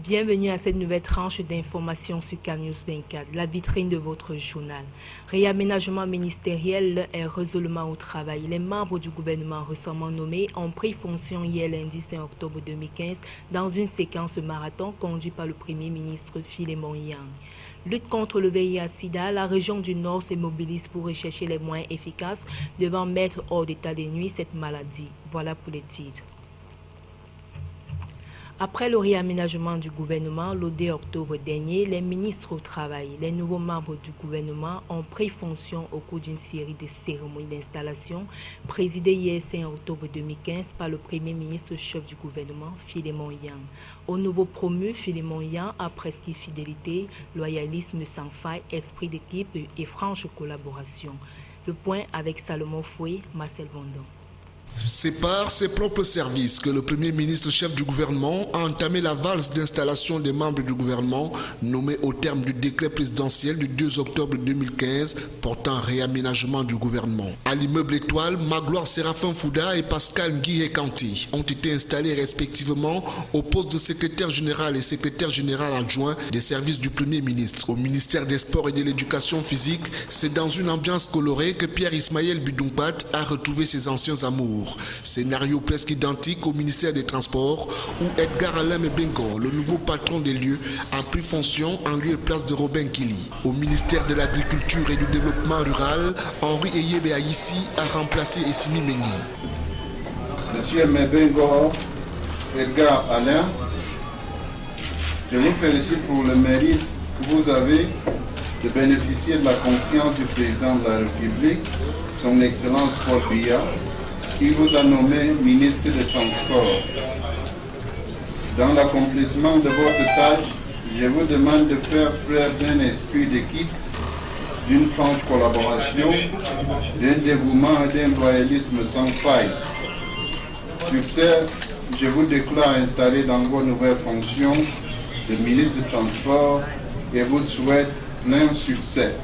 Bienvenue à cette nouvelle tranche d'informations sur CAMnews 24, la vitrine de votre journal. Réaménagement ministériel est résolument au travail. Les membres du gouvernement récemment nommés ont pris fonction hier lundi 5 octobre 2015 dans une séquence marathon conduite par le Premier ministre Philémon Yang. Lutte contre le VIH-Sida, la région du Nord se mobilise pour rechercher les moyens efficaces devant mettre hors d'état de nuit cette maladie. Voilà pour les titres. Après le réaménagement du gouvernement, le 2 octobre dernier, les ministres au travail, les nouveaux membres du gouvernement ont pris fonction au cours d'une série de cérémonies d'installation présidées hier 5 octobre 2015 par le Premier ministre chef du gouvernement, Philémon Yang. Au nouveau promu, Philémon Yang a prescrit fidélité, loyalisme sans faille, esprit d'équipe et franche collaboration. Le point avec Salomon Foué, Marcel Vendon. C'est par ses propres services que le Premier ministre chef du gouvernement a entamé la valse d'installation des membres du gouvernement nommés au terme du décret présidentiel du 2 octobre 2015 portant réaménagement du gouvernement. À l'immeuble Étoile, Magloire Séraphin Fouda et Pascal Nguihé Kanté ont été installés respectivement au poste de secrétaire général et secrétaire général adjoint des services du Premier ministre. Au ministère des Sports et de l'Éducation physique, c'est dans une ambiance colorée que Pierre Ismaël Bidumpat a retrouvé ses anciens amours. Scénario presque identique au ministère des Transports où Edgar Alain Bengo, le nouveau patron des lieux, a pris fonction en lieu et place de Robin Kili. Au ministère de l'Agriculture et du Développement rural, Henri Eyebe Aïssi a remplacé Essimi Mengi. Monsieur Mebengo, Edgar Alain, je vous félicite pour le mérite que vous avez de bénéficier de la confiance du président de la République, son Excellence Paul Biya, qui vous a nommé ministre des Transports. Dans l'accomplissement de votre tâche, je vous demande de faire preuve d'un esprit d'équipe, d'une franche collaboration, d'un dévouement et d'un loyalisme sans faille. Sur ce, je vous déclare installé dans vos nouvelles fonctions de ministre des Transports et vous souhaite plein succès.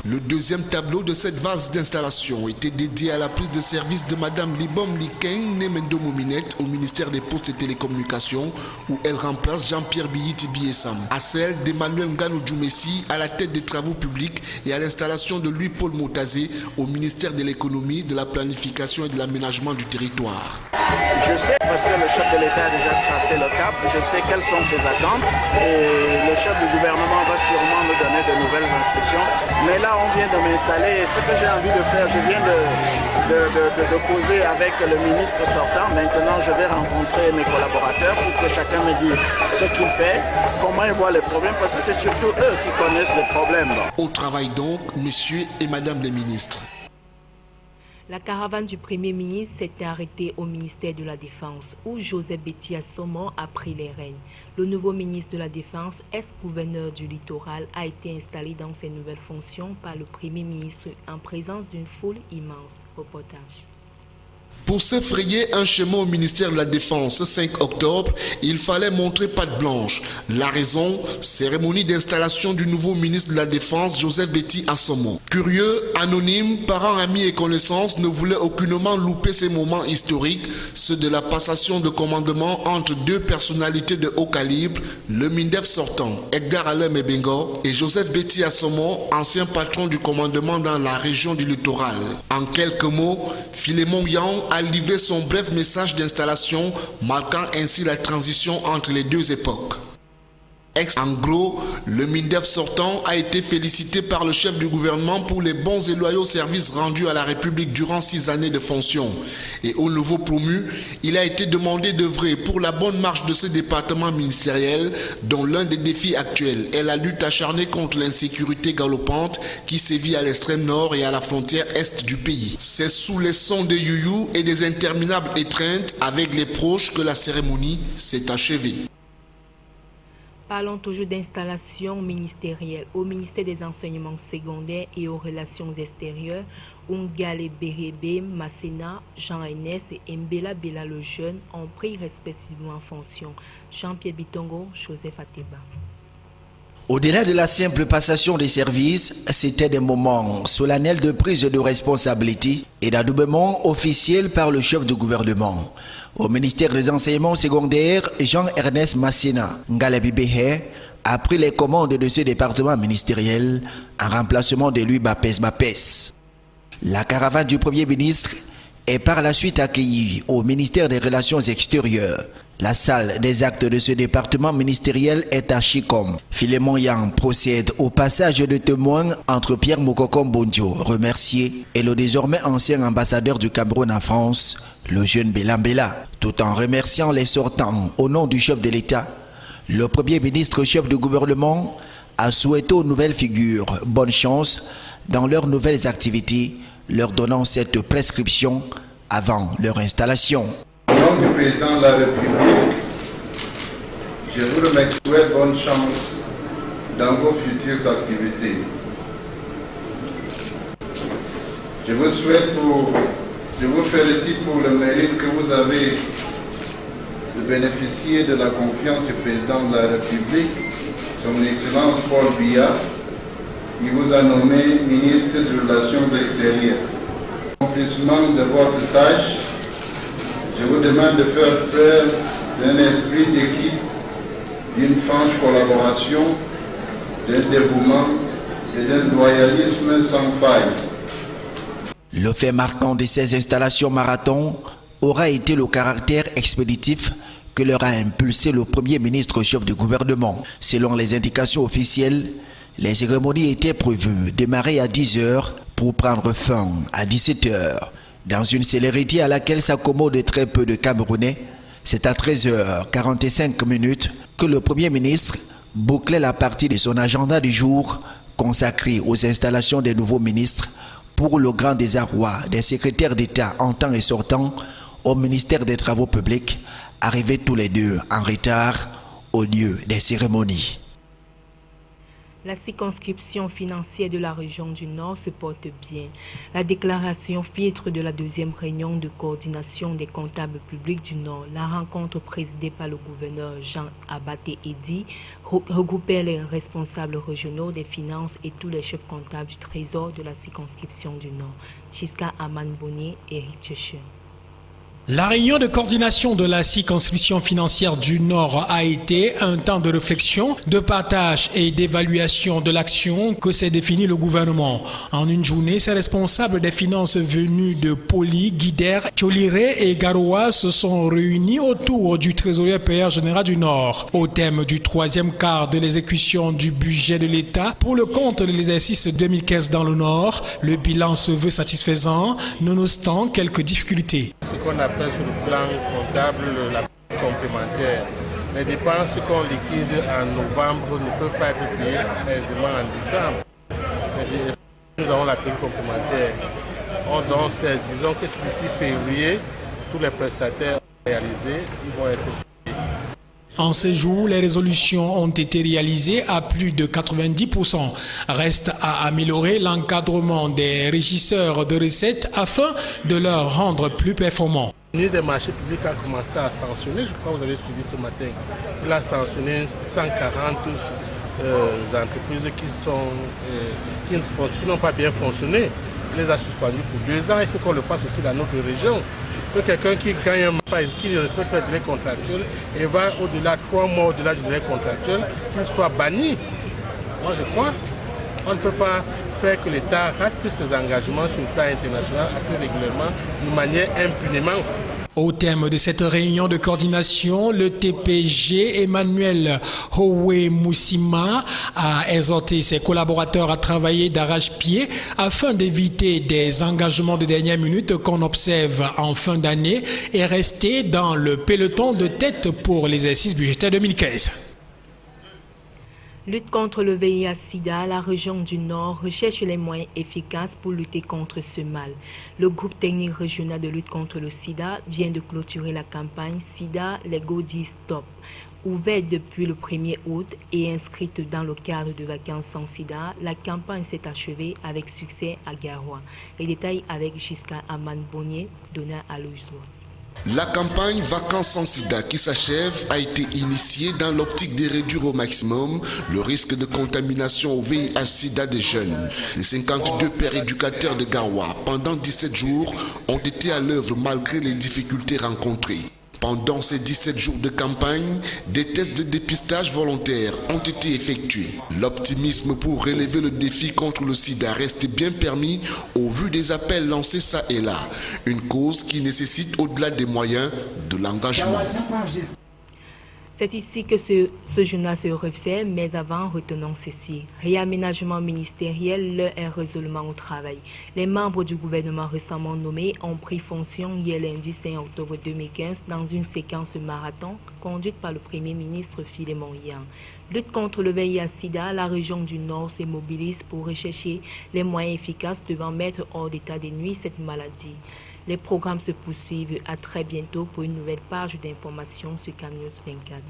Le deuxième tableau de cette valse d'installation était dédié à la prise de service de Madame Libom Likeng Nemendo Mominette au ministère des Postes et Télécommunications où elle remplace Jean-Pierre Biyiti Biessam. À celle d'Emmanuel Nganou Djoumessi à la tête des travaux publics et à l'installation de Louis-Paul Motazé au ministère de l'économie, de la planification et de l'aménagement du territoire. Je sais, parce que le chef de l'État a déjà tracé le cap, je sais quelles sont ses attentes et le chef du gouvernement va sûrement nous donner de nouvelles instructions. Mais là, on vient de m'installer et ce que j'ai envie de faire, je viens de causer avec le ministre sortant. Maintenant, je vais rencontrer mes collaborateurs pour que chacun me dise ce qu'il fait, comment il voit les problèmes, parce que c'est surtout eux qui connaissent les problèmes. Au travail donc, messieurs et madame les ministres. La caravane du Premier ministre s'est arrêtée au ministère de la Défense, où Joseph Betty Assomo a pris les rênes. Le nouveau ministre de la Défense, ex-gouverneur du littoral, a été installé dans ses nouvelles fonctions par le Premier ministre en présence d'une foule immense. Reportage. Pour s'effrayer un chemin au ministère de la Défense ce 5 octobre, il fallait montrer patte blanche. La raison, cérémonie d'installation du nouveau ministre de la Défense, Joseph Betty Assomo. Curieux, anonyme, parents, amis et connaissances ne voulaient aucunement louper ces moments historiques, ceux de la passation de commandement entre deux personnalités de haut calibre, le MINDEF sortant, Edgar Alain Bengo, et Joseph Betty Assomo, ancien patron du commandement dans la région du littoral. En quelques mots, Philémon Yang a livré son bref message d'installation, marquant ainsi la transition entre les deux époques. En gros, le MINDEF sortant a été félicité par le chef du gouvernement pour les bons et loyaux services rendus à la République durant 6 années de fonction. Et au nouveau promu, il a été demandé d'œuvrer pour la bonne marche de ce département ministériel, dont l'un des défis actuels est la lutte acharnée contre l'insécurité galopante qui sévit à l'extrême nord et à la frontière est du pays. C'est sous les sons des youyou et des interminables étreintes avec les proches que la cérémonie s'est achevée. Parlons toujours d'installation ministérielle au ministère des Enseignements secondaires et aux Relations extérieures. Ungale Berebe Masséna, Jean Ernest et Mbela Bela le Jeune ont pris respectivement en fonction. Jean-Pierre Bitongo, Joseph Ateba. Au-delà de la simple passation des services, c'était des moments solennels de prise de responsabilité et d'adoubement officiel par le chef du gouvernement. Au ministère des Enseignements secondaires, Jean-Ernest Massena Ngalabibehe a pris les commandes de ce département ministériel en remplacement de lui Bapes. La caravane du Premier ministre est par la suite accueillie au ministère des Relations extérieures. La salle des actes de ce département ministériel est à Chikom. Philémon Yang procède au passage de témoins entre Pierre Moukoko Mbondio, remercié, et le désormais ancien ambassadeur du Cameroun en France, le jeune Belambela. Tout en remerciant les sortants au nom du chef de l'État, le Premier ministre chef du gouvernement a souhaité aux nouvelles figures bonne chance dans leurs nouvelles activités, leur donnant cette prescription avant leur installation. Au nom du président de la République, je vous souhaite bonne chance dans vos futures activités. Je vous félicite pour le mérite que vous avez de bénéficier de la confiance du président de la République, son Excellence Paul Biya. Il vous a nommé ministre des Relations extérieures. L'accomplissement de votre tâche, je vous demande de faire preuve d'un esprit d'équipe, d'une franche collaboration, d'un dévouement et d'un loyalisme sans faille. Le fait marquant de ces installations marathon aura été le caractère expéditif que leur a impulsé le Premier ministre chef du gouvernement. Selon les indications officielles, les cérémonies étaient prévues démarrer à 10 h pour prendre fin à 17 h. Dans une célérité à laquelle s'accommodent très peu de Camerounais, c'est à 13h45 que le Premier ministre bouclait la partie de son agenda du jour consacrée aux installations des nouveaux ministres pour le grand désarroi des secrétaires d'État entrants et sortants au ministère des Travaux publics, arrivés tous les deux en retard au lieu des cérémonies. La circonscription financière de la région du Nord se porte bien. La déclaration filtre de la deuxième réunion de coordination des comptables publics du Nord, la rencontre présidée par le gouverneur Jean Abaté Edi, regroupait les responsables régionaux des finances et tous les chefs comptables du trésor de la circonscription du Nord. Jusqu'à Aman Bonnier et Eric Tcheche. La réunion de coordination de la circonscription financière du Nord a été un temps de réflexion, de partage et d'évaluation de l'action que s'est défini le gouvernement. En une journée, ces responsables des finances venus de Poli, Guidère, Tcholiré et Garoua se sont réunis autour du trésorier payeur général du Nord au thème du troisième quart de l'exécution du budget de l'État pour le compte de l'exercice 2015 dans le Nord. Le bilan se veut satisfaisant, nonobstant quelques difficultés. Ce qu'on appelle sur le plan comptable la complémentaire. Les dépenses qu'on liquide en novembre ne peuvent pas être payées aisément en décembre. Nous avons la prime complémentaire. Donc, disons que d'ici février, tous les prestataires réalisés, ils vont être payés. En ces jours, les résolutions ont été réalisées à plus de 90%. Reste à améliorer l'encadrement des régisseurs de recettes afin de leur rendre plus performants. Le ministre des marchés publics a commencé à sanctionner, je crois que vous avez suivi ce matin, il a sanctionné 140 entreprises qui n'ont pas bien fonctionné. Il les a suspendus pour 2 ans, il faut qu'on le fasse aussi dans notre région. Que quelqu'un qui gagne un mois, qui ne respecte pas le délai contractuel et va au-delà de 3 mois au-delà du délai contractuel, qu'il soit banni. Moi je crois, on ne peut pas faire que l'État rate ses engagements sur le plan international assez régulièrement, de manière impunément. Au thème de cette réunion de coordination, le TPG Emmanuel Howe Moussima a exhorté ses collaborateurs à travailler d'arrache-pied afin d'éviter des engagements de dernière minute qu'on observe en fin d'année et rester dans le peloton de tête pour l'exercice budgétaire 2015. Lutte contre le VIH-Sida, la région du Nord recherche les moyens efficaces pour lutter contre ce mal. Le groupe technique régional de lutte contre le Sida vient de clôturer la campagne Sida Lego Dit Stop. Ouverte depuis le 1er août et inscrite dans le cadre de Vacances sans Sida, la campagne s'est achevée avec succès à Garoua. Les détails avec Giscard Aman Bonnier, Donna Alouzlo. La campagne Vacances sans sida qui s'achève a été initiée dans l'optique de réduire au maximum le risque de contamination au VIH-Sida des jeunes. Les 52 pères éducateurs de Garoua, pendant 17 jours, ont été à l'œuvre malgré les difficultés rencontrées. Pendant ces 17 jours de campagne, des tests de dépistage volontaires ont été effectués. L'optimisme pour relever le défi contre le sida reste bien permis au vu des appels lancés ça et là. Une cause qui nécessite au-delà des moyens de l'engagement. C'est ici que ce journal se refait, mais avant, retenons ceci. Réaménagement ministériel, l'heure est résolument au travail. Les membres du gouvernement récemment nommés ont pris fonction hier lundi 5 octobre 2015 dans une séquence marathon conduite par le Premier ministre Philémon Yang. Lutte contre le VIH-Sida, la région du Nord se mobilise pour rechercher les moyens efficaces devant mettre hors d'état de nuit cette maladie. Les programmes se poursuivent. À très bientôt pour une nouvelle page d'information sur CamNews 24.